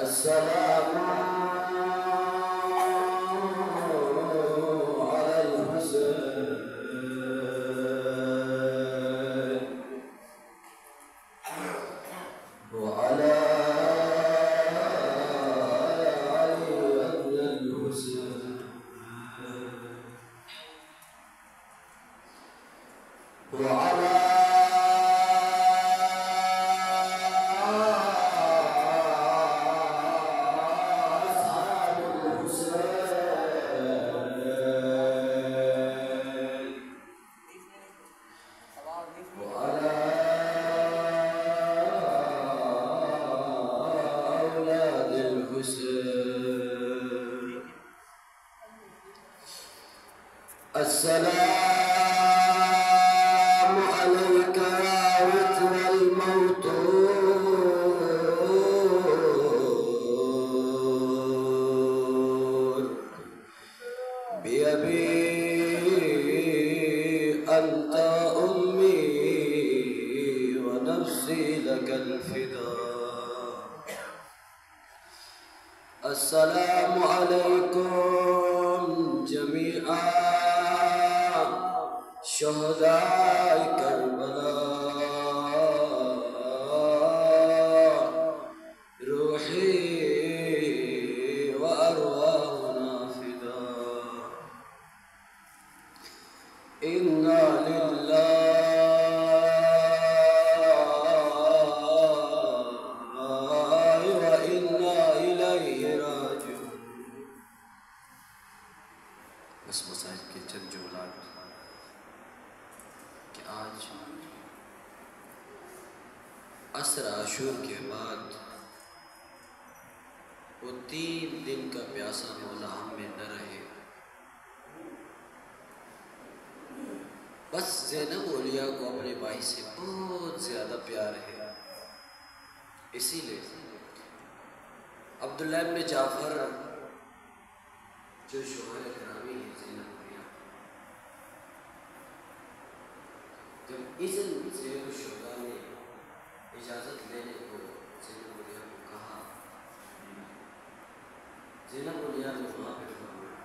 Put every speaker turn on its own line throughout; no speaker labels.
السلام على الحسين وعلى علي بن الحسين وعلى السلام عليك يا وتر الموتور بأبي أنت أمي ونفسي لك الفداء السلام عليكم جميعا شهداء كربلاء روحي وأرواحنا فداء إنا لله وإنا إليه راجعون. بس مساجد کے چند جملات کہ آج عصر عاشور کے بعد وہ 3 دن کا پیاسا مولا ہم میں نہ رہے. بس زینب اولیاء کو اپنے بھائی سے بہت زیادہ پیار ہے. اسی لیے عبداللہ ابن جعفر جو شوہر گرامی ہے زینب اولیاء، جب اذن سے شہداء نے اجازت لینے کو زینب اولیاء کو کہا، زینب اولیاء نے وہاں پہ فرمایا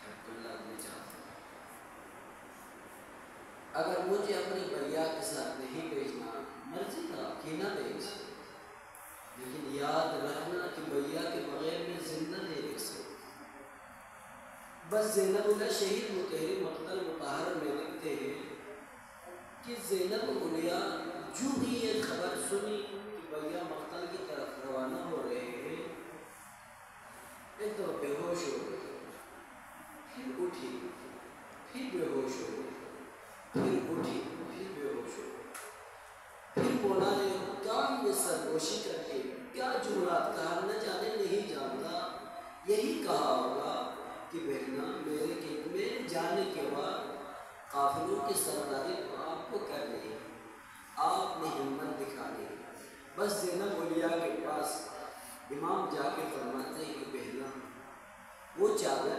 کہ عبداللہ ابن جعفر اگر مجھے اپنی بھیا کے ساتھ نہیں بھیجنا مرضی تھا کہ نہ بھیج، لیکن یاد رکھنا کہ بھیا کے بغیر میں زندہ نہیں رہ سکتا. بس زینب اولیاء شہید مطہر مقتل مطہر میں لکھتے ہیں کہ زینب اولیاء جو ہی یہ خبر سنی کہ بھیا مقتل کی طرف روانہ ہو رہے ہیں، ایک تو بے ہوش ہو گئی، پھر اٹھی، پھر بے ہوش ہو گئی، پھر اٹھی، پھر بے ہوش ہو گئی. پھر مولا نے کام میں سرگوشی کر کے کیا جملات کہا نہ جانے نہیں جانتا، یہی کہا ہوگا کہ بہنا میرے جانے کے بعد قافلوں کی سرداری تو آپ کو کرنی ہے، آپ نے ہمت دکھانی ہے. بس زینب اولیاء کے پاس امام جا کے فرماتے ہیں کہ بہنا وہ چادر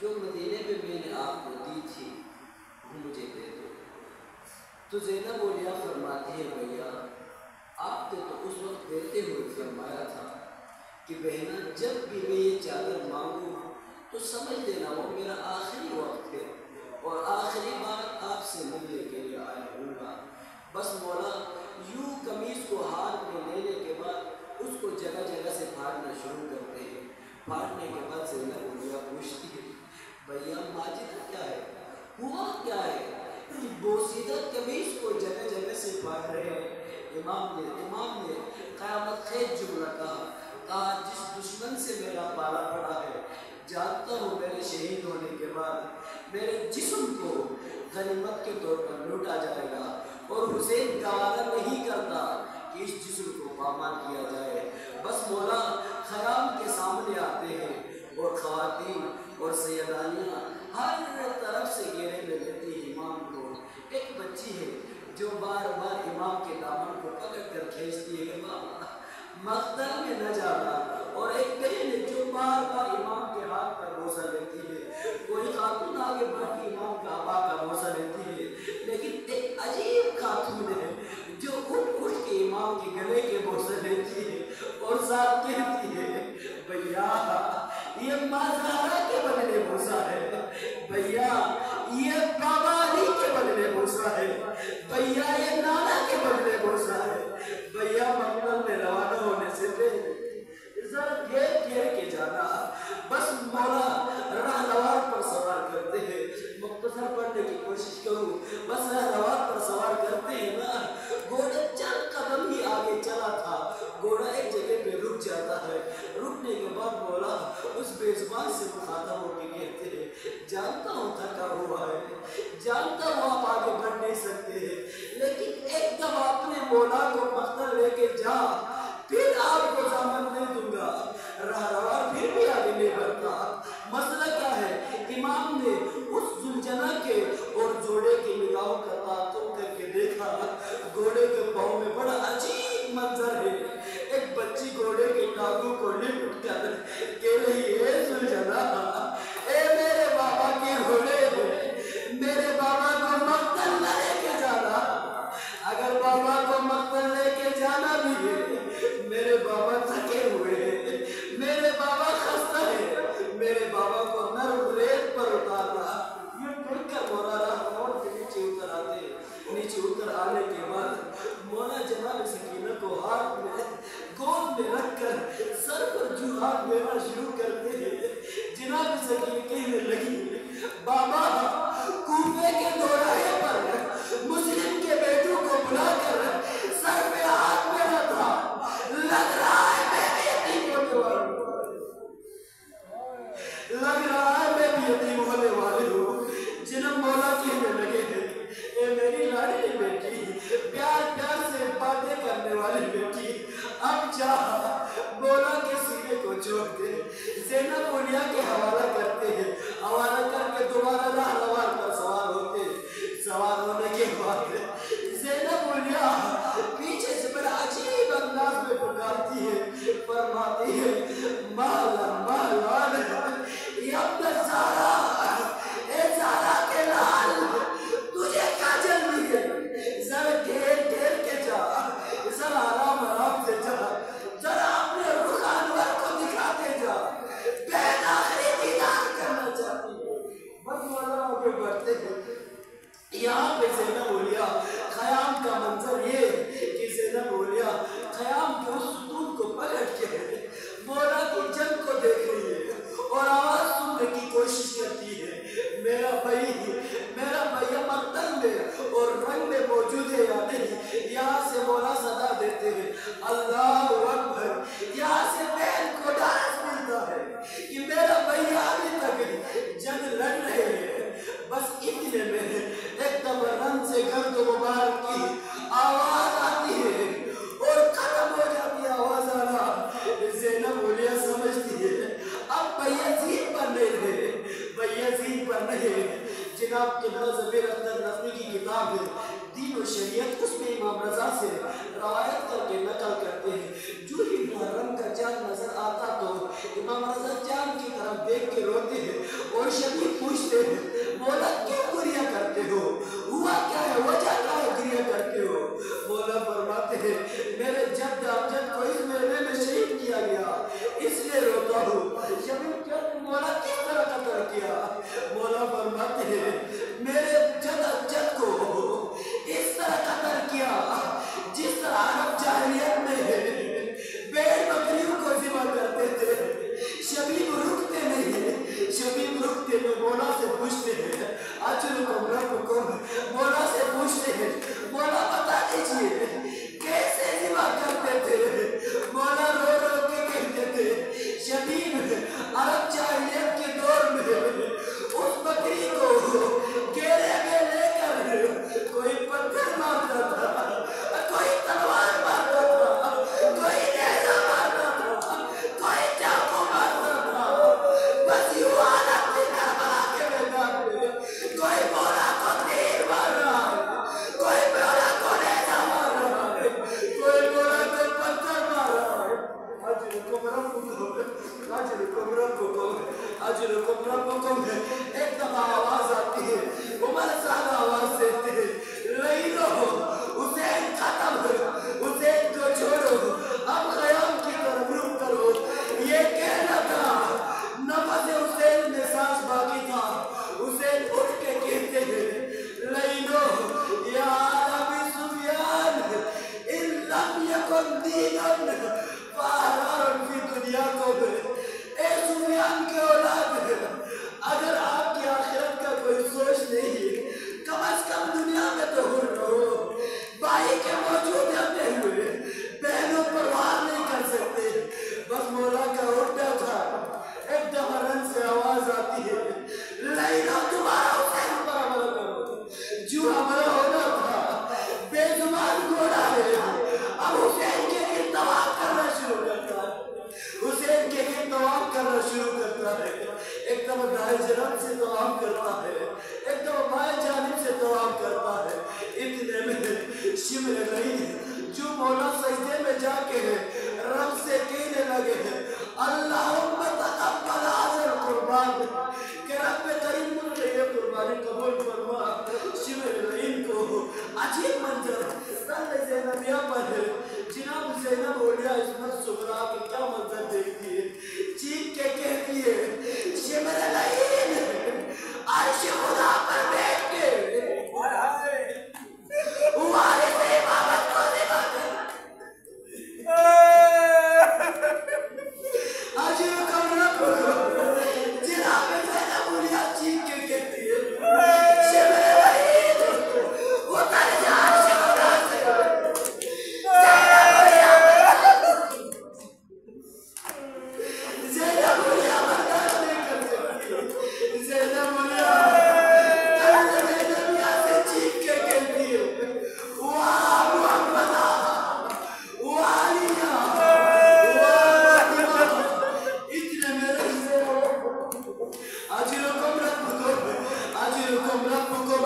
جو مدینے میں میں نے آپ کو دی تھی وہ مجھے دے دو. تو زینب اولیاء فرماتی ہے بھیا آپ نے تو اس وقت دیتے ہوئے فرمایا تھا کہ بہنا جب بھی میں یہ چادر مانگوں تو سمجھ لینا وہ میرا آخری وقت ہے اور آخری بار آپ سے ملنے کے لیے آیا ہوں گا. بس مولا یوں قمیص کو ہاتھ میں لینے کے بعد اس کو جگہ جگہ سے پھاڑنا شروع کرتے ہیں. پھاڑنے کے بعد زینب اولیاء پوچھتی ہے بھیا ماجد کیا ہے، ہوا کیا ہے کہ بوسیدہ قمیص کو جگہ جگہ سے پھاڑ رہے ہیں. امام نے قیامت خیز جملہ کہا جس دشمن سے میرا پالا پڑا ہے جانتا ہوں میرے شہید ہونے کے بعد میرے جسم کو غنیمت کے طور پر لوٹا جائے گا اور حسین گوارا نہیں کرتا کہ اس جسم کو پامال کیا جائے. بس مولا خیام کے سامنے آتے ہیں اور خواتین اور سیدانیاں ہر طرف سے گھیرے میں لیتی ہیں امام کو. ایک بچی ہے جو بار بار امام کے دامن کو پکڑ کر کھینچتی ہے کہ مقتل میں نہ جانا، اور ایک بہن ہے جو بار بار امام کے ہاتھ پر بوسہ لیتی ہے. کوئی خاتون آگے بڑھ کے امام کا آبا کا بوسہ لیتی ہے، لیکن ایک عجیب خاتون ہے جو اٹھ کے امام کے گلے کے بوسہ لیتی ہے اور ساتھ کہتی ہے یہ ماں زہرا کے بدلے موسیٰ ہے بھیا، یہ بابا علی کے بدلے موسیٰ ہے بھیا، یہ نانا کے بدلے موسیٰ ہے بھیا۔ مقتل میں روانہ ہونے سے پہلے ذرا گھیر گھیر کے جانا، بس مولا رہنوار پر سوار کرتے ہیں، مختصر پڑھنے کی کوشش کروں، بس رہنوار پر سوار کرتے ہیں نا، گھوڑا چند قدم ہی آگے چلا تھا، گھوڑا ایک جگہ پہ رک جاتا ہے، رکنے کے بعد مولا اس بے زبان سے مخاطب ہو کے کہتے ہیں جانتا ہوں تھکا ہوا ہے، جانتا ہوں آپ آگے بڑھ نہیں سکتے ہیں، لیکن ایک دم اپنے مولا کو مقتل لے کے جا، پھر آپ کو ضامن نہیں دوں گا۔ رہروار پھر بھی آگے نہیں بڑھتا۔ مسئلہ کیا ہے؟ امام نے اس زلجنہ کے اور جوڑے کے نگاہوں کا تعاقب کر کے دیکھا، گھوڑے کے پاؤں میں بڑا عجیب منظر ہے، ایک بچی گھوڑے کے ٹانگوں کو لپٹ کر کہہ رہی ہے زلجنہ اے میرے بابا کے گھوڑے، میرے بابا کو مقتل نہ لے کے جانا، اگر بابا کو مقتل لے کے جانا بھی ہے، میرے بابا تھکے ہوئے ہیں، میرے بابا خستہ ہے، میرے بابا کو نرم ریت پر اتارنا۔ یہ کہہ کر مولا رہنور کے نیچے اتر آتے ہیں، نیچے اتر آنے کے بعد مولا جناب سکینہ کو ہاتھ میں گود میں رکھ کر سر پر جو ہاتھ دینا شروع کرتے ہیں، جناب سکینہ کہنے لگی بابا کوفے کے دوراہے پر مسلم کے بیٹوں کو بلا کر سر پہ ہاتھ میرا تھا، لگ رہا ہے میں بھی یتیم ہونے والی ہوں، لگ رہا ہے میں بھی یتیم ہونے والی ہوں۔ جناب مولا کہنے لگے اے میری لاڈلی بیٹی، پیار پیار سے باتیں کرنے والی بیٹی، اب جا مولا کے سینے کو چھوڑ دے، زینب اولیاء کے حوالہ کرتے ہیں، حوالہ کر کے دوبارہ رہنوار پر سوار ہوتے ہیں، سوار ہونے کے بعد زینب اولیاء پیچھے سے بڑا عجیب انداز میں پکارتی ہے، فرماتی ہے مہلان مہلان یا ابن زہرا، اے زہرا کے لال تجھے کیا جلدی ہے، ذرا گھیر گھیر کے جا، ذرا آرام آرام سے جا، ذرا اپنے رخ انور کو دکھاتے جا، بہن آخری دیدار کرنا چاہتی ہے۔ بس مولا آگے بڑھتے ہیں، یہاں پہ زینب اولیاء خیام کا منظر یہ کہ زینب اولیاء خیام کے اس ستون کو پلٹ کے مولا کی جنگ کو دیکھ رہی ہے اور آواز سننے کی کوشش کرتی ہے، میرا بھائی مقتل میں اور رنگ میں موجود ہے یا نہیں۔ یہاں سے مولا صدا دیتے ہیں اللہ اکبر، یہاں سے بہن کو ڈانس ملتا ہے کہ میرا بھائی ابھی تک جنگ لڑ رہے ہیں، بس اتنے میں ایک دم رن سے گرد و غبار کی آواز آتی ہے اور ختم ہو جاتی ہے آواز آنا۔ زینب اولیاء سمجھتی ہے اب بیزید پر نہیں رہے، بیزید پر نہیں۔ جناب قبلہ زبیر اختر نقوی کی کتاب ہے دین و شریعت، اس میں امام رضا سے روایت کر کے نقل کرتے ہیں، جو ہی محرم کا چاند نظر آتا تو امام رضا چاند کی طرف دیکھ کے روتے ہیں اور شبیہ پوچھتے ہیں مولا کیوں گریہ کرتے ہو، ہوا کیا ہے، وجہ کیا ہے گریہ کرتے ہو؟ مولا فرماتے ہیں میرے جد امجد کو اس میلے میں شہید کیا گیا اس لیے روتا ہوں۔ شبیہ کیا مولا کس طرح قتل کیا؟ مولا فرماتے ہیں میرے جد امجد کو اس طرح قتل کیا جس طرح عرب جاہلیت میں بیڑ بکریوں کو ذبح کرتے تھے، شبیب رکتے نہیں، شبیب رکتے میں مولا سے پوچھتے ہیں اجرکم ربکم، مولا سے پوچھتے ہیں مولا بتا دیجئے کیسے ذبح کرتے تھے؟ مولا رو رو کے کہتے تھے شبیب عرب جاہلیت کے دور میں اس بکری کو گھیرے میں لے کر کوئی پتھر مارتا تھا، کوئی تلوار مارتا تھا، کوئی نیزہ مارتا تھا، کوئی چاقو مارتا تھا، بس یوں حالت تھی کربلا کے میدان میں، کوئی مولا کو تیر مار رہا ہے، کوئی مولا کو نیزہ مار رہا ہے، کوئی مولا کو پتھر مار رہا ہے۔ اجرکم ربکم، اجرکم ربکم، اجرکم ربکم، ایک دفعہ آواز آتی ہے، عمر صاحب آواز دیتے ہیں لئینو حسین ختم، حسین کو چھوڑو، اب خیام کی طرف رخ کرو، یہ کہنا تھا نہ
دفعہ دائیں جانب سے توام کرتا ہے، ایک دفعہ بائیں جانب سے توام کرتا ہے. اتنے میں شمر نہیں جو مولا سجدے میں جا کے رب سے کہنے لگے اللہم تقبل حاضر قربان کہ رب کریم مجھے یہ قربانی قبول فرما. شمر نہیں کو عجیب منظر رب زینبیہ پر جناب زینب اولیاء عصمت صغرا کی کیا منظر دیکھتی ہے. چیخ کے کہتی ہے شمر نہیں عرش خدا پر بیٹھ کے وارث امامت کو ذبح کر. عجیب کمرہ جناب زینب اولیاء چیخ کے کہتی ہے شمر نہیں اتر جا عرش خدا سے. زینب اولیاء برداشت نہیں کر سکتی. زینب اولیاء زینبیہ سے چیخ کے کہتی ہے واہ محمدہ واہ علیہ واہ فاطمہ. اتنے میرے اجرکم ربکم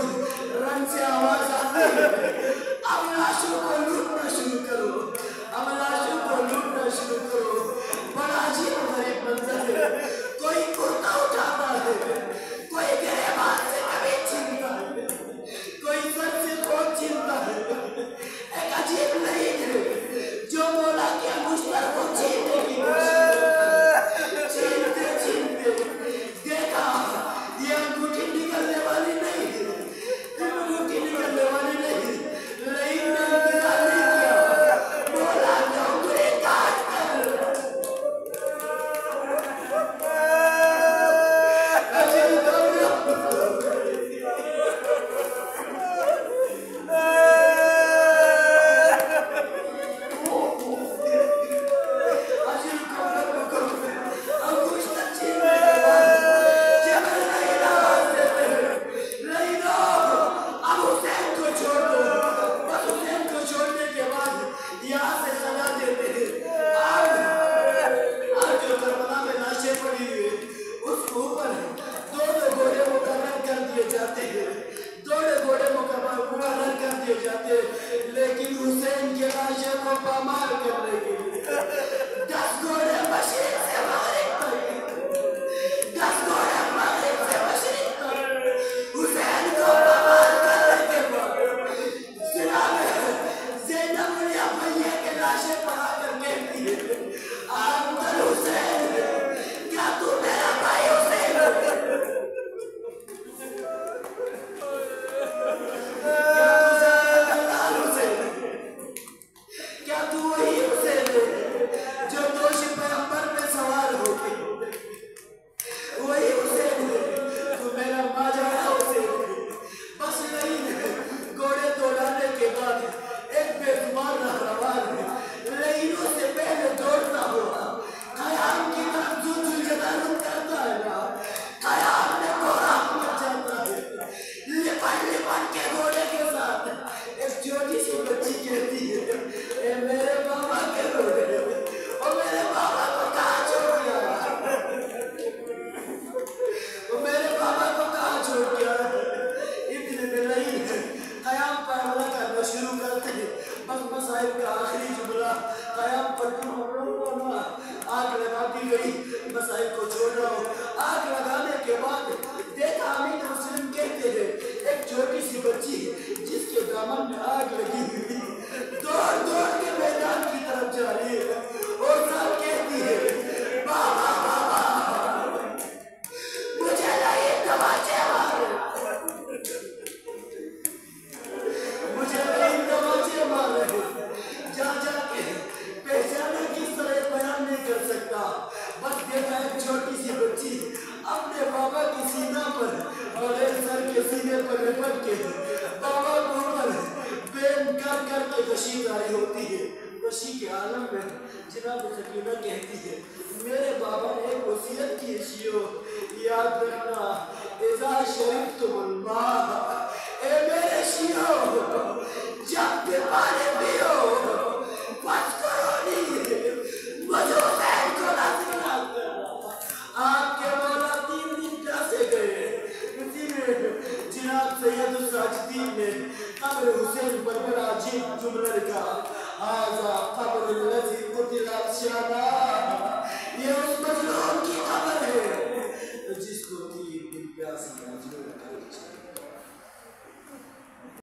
رنگ سے آواز آتی ہے اب لاشوں کو لوٹنا شروع کرو، اب لاشوں کو لوٹنا شروع کرو. بڑا عجیب و غریب منظر ہے. کوئی کرتا اٹھاتا ہے، کوئی گریبان سے کبھی چھینتا ہے، کوئی سر سے کوٹ چھینتا ہے. ایک عجیب لہین ہے جو مولا کے مشتر کو چھیننے کی کوشش کرتا ہے. چھینتے چھینتے دیکھا یہ انگوٹھی نکلنے والی نہیں ہے، انگوٹھی نکلنے والی نہیں. لہین نے انتظار نہیں کیا، مولا نے انگوٹھی کاٹ کر عجیب لیکن حسین کے لاشے کو پامال کرنے کے لیے 10 گھوڑے مشرق سے مغرب تک، 10 گھوڑے مغرب سے مشرق تک حسین کو پامال کرنے کے بعد جناب زینب اولیاء بھیا کے لاشے پر آ کر کہتی ہے انت حسین، کیا تو میرا بھائی حسین ہے؟ کیا تو وہی حسین ہے جو دوش پیغمبر پہ سوار ہو گئی؟ وہی حسین ہے تو میرا ماجرا حسین ہے. بس نہیں گھوڑے دوڑانے کے بعد ایک بے زبان رہروان ہے لہینوں سے پہلے دوڑتا ہوا خیام کی طرف زوجل جدارت کرتا ہے نا. خیام نے گھوڑا پہنچ جاتا ہے لپن کے گھوڑے کے ساتھ. ایک چھوٹی سی بچی کہتی ہے اے میرے بابا کے گھوڑے، اور میرے بابا کو کہاں چھوڑ گیا، میرے بابا کو کہاں چھوڑ گیا. اتنے میں نہیں قیام پر حملہ کرنا شروع کرتے ہیں. بس مصائب کا آخری جملہ قیام پر آگ لگا دی گئی. مصائب کو چھوڑ رہا ہوں. آگ لگانے کے بعد دیکھا حمید مسلم کہتے ہیں ایک چھوٹی سی بچی جس کے دامن میں آگ لگی ہوئی دوڑ دوڑ کے میدان کی طرف جا رہی ہے اور ساتھ کہتی ہے بابا بابا مجھے نہیں تماچے مارے، مجھے نہیں تماچے مارے. جا جا کے پہچانا کس طرح بیان نہیں کر سکتا. بس دیکھا ایک چھوٹی سی بچی اپنے بابا کی سینہ پر بغیر سر کے سینے پر لپٹ کے بابا کو پر بین کر کر کے بشی جاری ہوتی ہے. بشی کے عالم میں جناب سکینہ کہتی ہے میرے بابا نے ایک وصیت کی شیو یاد رکھنا اذا شربتم الماء، اے میرے شیو جب بھی پانی پیو فاذکرونی، مجھے حسین کو نہ کرنا. آپ کے مولا 3 دن تاج الدین نے قبر حسین پر بڑا عجیب جملہ لکھا، هذا قبر